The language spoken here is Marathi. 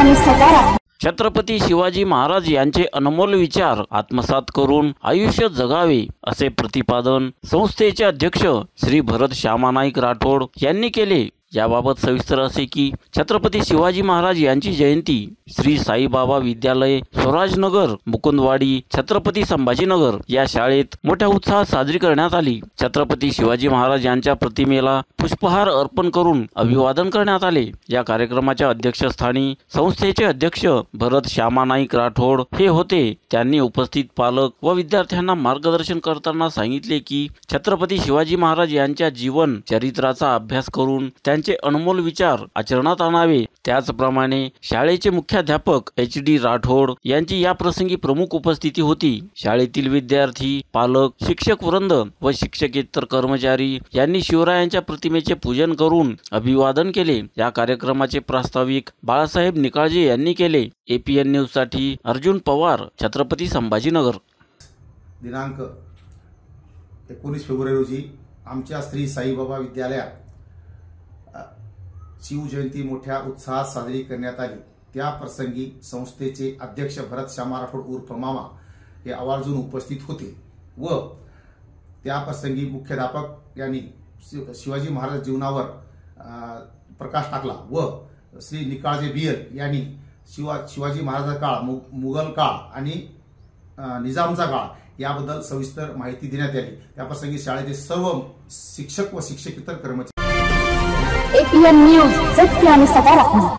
आणि सकारात्मक। छत्रपती शिवाजी महाराज यांचे अनमोल विचार आत्मसात करून आयुष्य जगावे असे प्रतिपादन संस्थेचे अध्यक्ष श्री भरत श्यामानाईक राठोड यांनी केले। याबाबत सविस्तर असे की छत्रपती शिवाजी महाराज यांची जयंती श्री साईबाबा विद्यालय स्वराजनगर मुकुंदवाडी छत्रपती संभाजीनगर या शाळेत मोठ्या उत्साहात साजरी करण्यात आली। छत्रपती शिवाजी महाराज यांच्या प्रतिमेला पुष्पहार अर्पण करून अभिवादन करण्यात आले। या कार्यक्रमाच्या अध्यक्षस्थानी संस्थेचे अध्यक्ष भरत श्यामानाईक राठोड हे होते। त्यांनी उपस्थित पालक व विद्यार्थ्यांना मार्गदर्शन करताना सांगितले की छत्रपती शिवाजी महाराज यांच्या जीवन चरित्राचा अभ्यास करून त्यांचे अनमोल विचार आचरणात आणावे। त्याचप्रमाणे शाळेचे मुख्याध्यापक HD राठोड यांची या प्रसंगी प्रमुख उपस्थिती होती। शाळेतील विद्यार्थी, पालक, शिक्षक वृंद व शिक्षकेतर कर्मचारी यांनी शिवरायांच्या प्रतिमेचे पूजन करून अभिवादन केले। या कार्यक्रमाचे प्रास्ताविक बाळासाहेब निकाळजे यांनी केले। APN न्यूज साठी अर्जुन पवार, छत्रपती संभाजीनगर। दिनांक 19 फेब्रुवारी रोजी आमच्या श्री साईबाबा विद्यालयात शिवजयंती मोठ्या उत्साहात साजरी करण्यात आली। त्या प्रसंगी संस्थेचे अध्यक्ष भरत श्यामा राठोड उर्फ मामा हे आवर्जून उपस्थित होते व त्या प्रसंगी मुख्याध्यापक यांनी शिवाजी महाराज जीवनावर प्रकाश टाकला व श्री निकाळजे BL यांनी शिवाजी महाराज काळ, मुघल काळ आणि निजामचा काळ याबद्दल सविस्तर माहिती देण्यात आली। त्या प्रसंगी शाळेचे सर्व शिक्षक व शिक्षकेतर कर्मचारी। APN न्यूज सत्य आणि सकारात्मक।